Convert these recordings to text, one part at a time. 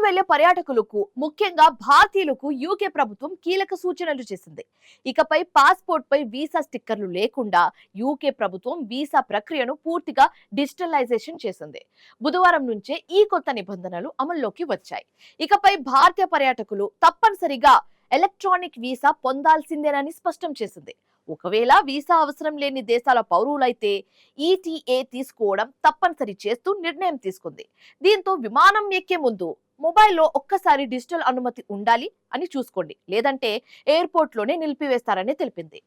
వెళ్లే పర్యాటకులకు ముఖ్యంగా భారతీయులకు యూకే ప్రభుత్వం కీలక సూచనలు చేసింది. ఇకపై పాస్పోర్ట్ పై వీసా స్టిక్కర్లు లేకుండా యూకే ప్రభుత్వం వీసా ప్రక్రియను పూర్తిగా డిజిటలైజేషన్ చేసింది. బుధవారం నుంచే ఈ కొత్త నిబంధనలు అమల్లోకి వచ్చాయి. ఇకపై భారతీయ పర్యాటకులు తప్పనిసరిగా ఎలక్ట్రానిక్ వీసా పొందాల్సిందేనని స్పష్టం చేసింది. ఒకవేళ వీసా అవసరం లేని దేశాల పౌరులైతే ఈటీఏ తీసుకోవడం తప్పనిసరి చేస్తూ నిర్ణయం తీసుకుంది. దీంతో విమానం ఎక్కే ముందు మొబైల్లో ఒక్కసారి డిజిటల్ అనుమతి ఉండాలి అని చూసుకోండి, లేదంటే ఎయిర్పోర్ట్ లోనే నిలిపివేస్తారని తెలిపింది.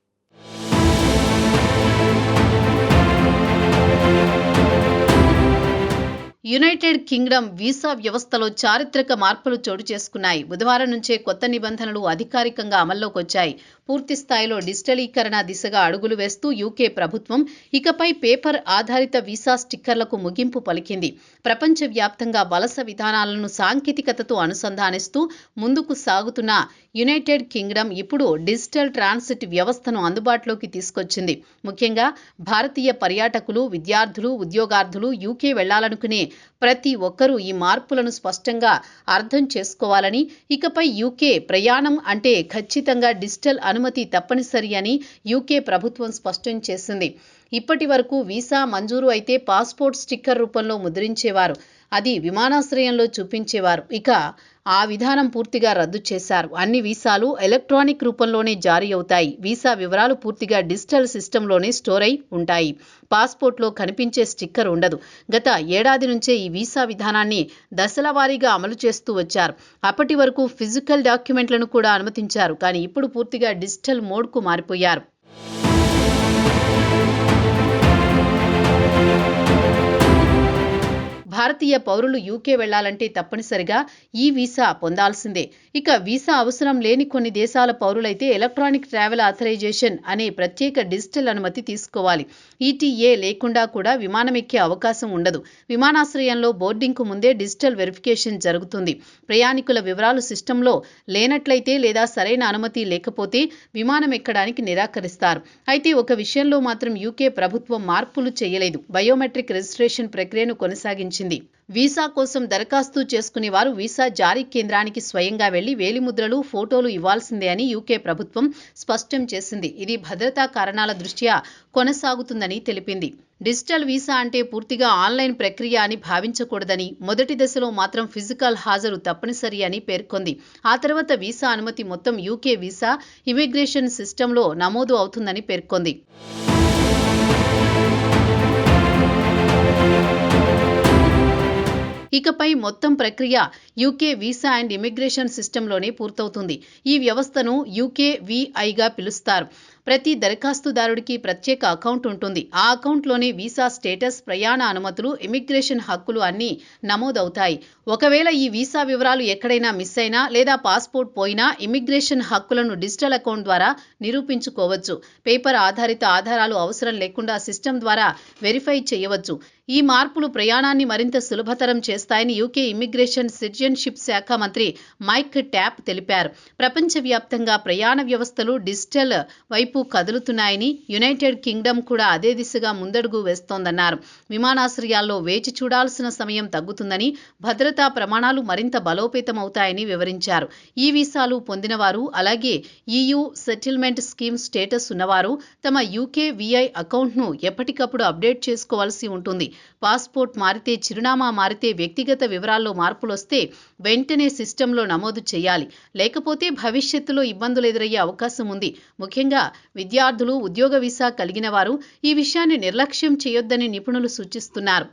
యునైటెడ్ కింగ్డమ్ వీసా వ్యవస్థలో చారిత్రక మార్పులు చోటు చేసుకున్నాయి. బుధవారం నుంచే కొత్త నిబంధనలు అధికారికంగా అమల్లోకి వచ్చాయి. పూర్తి స్థాయిలో డిజిటలీకరణ దిశగా అడుగులు వేస్తూ యూకే ప్రభుత్వం ఇకపై పేపర్ ఆధారిత వీసా స్టిక్కర్లకు ముగింపు పలికింది. ప్రపంచవ్యాప్తంగా వలస విధానాలను సాంకేతికతతో అనుసంధానిస్తూ ముందుకు సాగుతున్న యునైటెడ్ కింగ్డమ్ ఇప్పుడు డిజిటల్ ట్రాన్సిట్ వ్యవస్థను అందుబాటులోకి తీసుకొచ్చింది. ముఖ్యంగా భారతీయ పర్యాటకులు, విద్యార్థులు, ఉద్యోగార్థులు యూకే వెళ్లాలనుకునే ప్రతి ఒక్కరూ ఈ మార్పులను స్పష్టంగా అర్థం చేసుకోవాలని, ఇకపై యూకే ప్రయాణం అంటే ఖచ్చితంగా డిజిటల్ అనుమతి తప్పనిసరి అని యూకే ప్రభుత్వం స్పష్టం చేసింది. ఇప్పటి వరకు వీసా మంజూరు అయితే పాస్పోర్ట్ స్టిక్కర్ రూపంలో ముద్రించేవారు, అది విమానాశ్రయంలో చూపించేవారు. ఇక ఆ విధానం పూర్తిగా రద్దు చేశారు. అన్ని వీసాలు ఎలక్ట్రానిక్ రూపంలోనే జారీ అవుతాయి. వీసా వివరాలు పూర్తిగా డిజిటల్ సిస్టంలోనే స్టోర్ అయి ఉంటాయి. పాస్పోర్ట్లో కనిపించే స్టిక్కర్ ఉండదు. గత ఏడాది నుంచే ఈ వీసా విధానాన్ని దశల వారీగా అమలు చేస్తూ వచ్చారు. అప్పటి వరకు ఫిజికల్ డాక్యుమెంట్లను కూడా అనుమతించారు, కానీ ఇప్పుడు పూర్తిగా డిజిటల్ మోడ్కు మారిపోయారు. భారతీయ పౌరులు యూకే వెళ్లాలంటే తప్పనిసరిగా ఈ వీసా పొందాల్సిందే. ఇక వీసా అవసరం లేని కొన్ని దేశాల పౌరులైతే ఎలక్ట్రానిక్ ట్రావెల్ ఆథరైజేషన్ అనే ప్రత్యేక డిజిటల్ అనుమతి తీసుకోవాలి. ఈటీఏ లేకుండా కూడా విమానం ఎక్కే అవకాశం ఉండదు. విమానాశ్రయంలో బోర్డింగ్కు ముందే డిజిటల్ వెరిఫికేషన్ జరుగుతుంది. ప్రయాణికుల వివరాలు సిస్టంలో లేనట్లయితే లేదా సరైన అనుమతి లేకపోతే విమానం ఎక్కడానికి నిరాకరిస్తారు. అయితే ఒక విషయంలో మాత్రం యూకే ప్రభుత్వం మార్పులు చేయలేదు. బయోమెట్రిక్ రిజిస్ట్రేషన్ ప్రక్రియను కొనసాగించింది. వీసా కోసం దరఖాస్తు చేసుకునే వారు వీసా జారీ కేంద్రానికి స్వయంగా వెళ్లి వేలిముద్రలు, ఫోటోలు ఇవ్వాల్సిందే అని యూకే ప్రభుత్వం స్పష్టం చేసింది. ఇది భద్రతా కారణాల దృష్ట్యా కొనసాగుతుందని తెలిపింది. డిజిటల్ వీసా అంటే పూర్తిగా ఆన్లైన్ ప్రక్రియ అని భావించకూడదని, మొదటి దశలో మాత్రం ఫిజికల్ హాజరు తప్పనిసరి అని పేర్కొంది. ఆ తర్వాత వీసా అనుమతి మొత్తం యూకే వీసా ఇమిగ్రేషన్ సిస్టంలో నమోదు అవుతుందని పేర్కొంది. ఇకపై మొత్తం ప్రక్రియ యూకే వీసా అండ్ ఇమిగ్రేషన్ సిస్టంలోనే పూర్తవుతుంది. ఈ వ్యవస్థను యూకే విఐగా పిలుస్తారు. ప్రతి దరఖాస్తుదారుడికి ప్రత్యేక అకౌంట్ ఉంటుంది. ఆ అకౌంట్లోనే వీసా స్టేటస్, ప్రయాణ అనుమతులు, ఇమిగ్రేషన్ హక్కులు అన్నీ నమోదవుతాయి. ఒకవేళ ఈ వీసా వివరాలు ఎక్కడైనా మిస్ అయినా లేదా పాస్పోర్ట్ పోయినా ఇమిగ్రేషన్ హక్కులను డిజిటల్ అకౌంట్ ద్వారా నిరూపించుకోవచ్చు. పేపర్ ఆధారిత ఆధారాలు అవసరం లేకుండా సిస్టమ్ ద్వారా వెరిఫై చేయవచ్చు. ఈ మార్పులు ప్రయాణాన్ని మరింత సులభతరం చేస్తాయని యూకే ఇమిగ్రేషన్ సిటిజన్షిప్ శాఖ మంత్రి మైక్ ట్యాప్ తెలిపారు. ప్రపంచవ్యాప్తంగా ప్రయాణ వ్యవస్థలు డిజిటల్ వైపు కదులుతున్నాయని, యునైటెడ్ కింగ్డమ్ కూడా అదే దిశగా ముందడుగు వేస్తోందన్నారు. విమానాశ్రయాల్లో వేచి చూడాల్సిన సమయం తగ్గుతుందని, భద్రతా ప్రమాణాలు మరింత బలోపేతమవుతాయని వివరించారు. ఈ వీసాలు పొందినవారు, అలాగే ఈయూ సెటిల్మెంట్ స్కీమ్ స్టేటస్ ఉన్నవారు తమ యూకే విఐ అకౌంట్ను ఎప్పటికప్పుడు అప్డేట్ చేసుకోవాల్సి ఉంటుంది. పాస్పోర్ట్ మారితే, చిరునామా మారితే, వ్యక్తిగత వివరాల్లో మార్పులొస్తే వెంటనే సిస్టంలో నమోదు చేయాలి. లేకపోతే భవిష్యత్తులో ఇబ్బందులు ఎదురయ్యే అవకాశం ఉంది. ముఖ్యంగా విద్యార్థులు, ఉద్యోగ వీసా కలిగిన వారు ఈ విషయాన్ని నిర్లక్ష్యం చేయొద్దని నిపుణులు సూచిస్తున్నారు.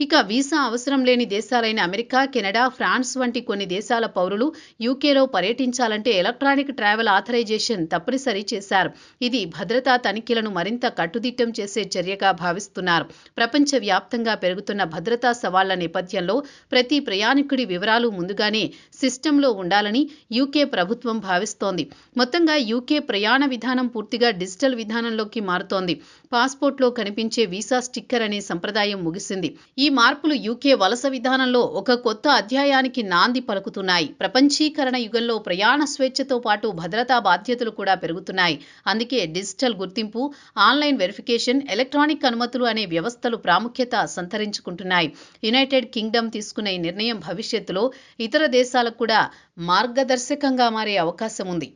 ఇక వీసా అవసరం లేని దేశాలైన అమెరికా, కెనడా, ఫ్రాన్స్ వంటి కొన్ని దేశాల పౌరులు యూకేలో పర్యటించాలంటే ఎలక్ట్రానిక్ ట్రావెల్ ఆథరైజేషన్ తప్పనిసరి చేశారు. ఇది భద్రతా తనిఖీలను మరింత కట్టుదిట్టం చేసే చర్యగా భావిస్తున్నారు. ప్రపంచవ్యాప్తంగా పెరుగుతున్న భద్రతా సవాళ్ల నేపథ్యంలో ప్రతి ప్రయాణికుడి వివరాలు ముందుగానే సిస్టంలో ఉండాలని యూకే ప్రభుత్వం భావిస్తోంది. మొత్తంగా యూకే ప్రయాణ విధానం పూర్తిగా డిజిటల్ విధానంలోకి మారుతోంది. పాస్పోర్ట్లో కనిపించే వీసా స్టిక్కర్ అనే సంప్రదాయం ముగిసింది. ఈ మార్పులు యూకే వలస విధానంలో ఒక కొత్త అధ్యాయానికి నాంది పలుకుతున్నాయి. ప్రపంచీకరణ యుగంలో ప్రయాణ స్వేచ్ఛతో పాటు భద్రతా బాధ్యతలు కూడా పెరుగుతున్నాయి. అందుకే డిజిటల్ గుర్తింపు, ఆన్లైన్ వెరిఫికేషన్, ఎలక్ట్రానిక్ అనుమతులు అనే వ్యవస్థలు ప్రాముఖ్యత సంతరించుకుంటున్నాయి. యునైటెడ్ కింగ్డమ్ తీసుకున్న ఈ నిర్ణయం భవిష్యత్తులో ఇతర దేశాలకు కూడా మార్గదర్శకంగా మారే అవకాశం ఉంది.